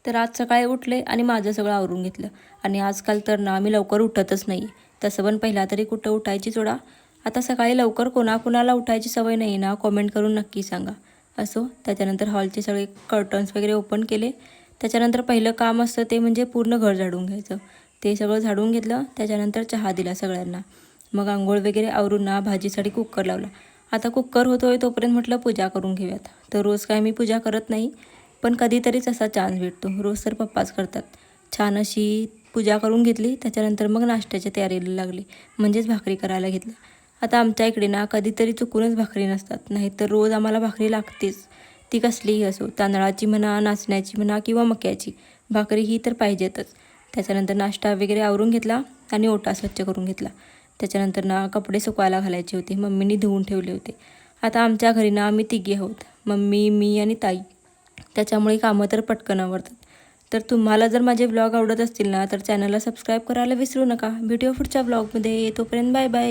तर आज सकाळी उठले आणि माझं सगळं आवरून घेतलं. आणि आजकाल तर ना मी लवकर उठतच नाही. तसं पण पहिला तरी कुठं उठायची सोडा. आता सकाळी लवकर कोणाकोणाला उठायची सवय नाही ना, कॉमेंट करून नक्की सांगा. असो, त्याच्यानंतर हॉलचे सगळे कर्टन्स वगैरे ओपन केले. त्याच्यानंतर पहिलं काम असतं ते म्हणजे पूर्ण घर झाडून घ्यायचं. ते सगळं झाडून घेतलं. त्याच्यानंतर चहा दिला सगळ्यांना. मग आंघोळ वगैरे आवरून ना भाजीसाठी कुकर लावला. आता कुकर होतोय तोपर्यंत म्हटलं पूजा करून घेऊयात. तर रोज काय मी पूजा करत नाही, पण कधीतरीच असा चान्स भेटतो. रोज तर पप्पाच करतात. छान अशी पूजा करून घेतली. त्याच्यानंतर मग नाश्त्याच्या तयारीला लागली, म्हणजेच भाकरी करायला घेतलं. आता आमच्या इकडे ना कधीतरी चुकूनच भाकरी नसतात, नाहीतर रोज आम्हाला भाकरी लागतेच. ती कसलीही असो, तांदळाची म्हणा, नाचण्याची म्हणा किंवा मक्याची, भाकरी ही तर पाहिजेतच. त्याच्यानंतर नाश्ता वगैरे आवरून घेतला आणि ओटा स्वच्छ करून घेतला. त्याच्यानंतर ना कपडे सुकवायला घालायचे होते, मम्मीनी धुवून ठेवले होते. आता आमच्या घरी ना आम्ही तिघी आहोत, मम्मी, मी आणि ताई. त्याच्यामुळे कामं तर पटकन आवरतात. तर तुम्हाला जर माझे ब्लॉग आवडत असतील ना, तर चॅनलला सबस्क्राईब करायला विसरू नका. भेटूया पुढच्या ब्लॉगमध्ये. तोपर्यंत बाय बाय.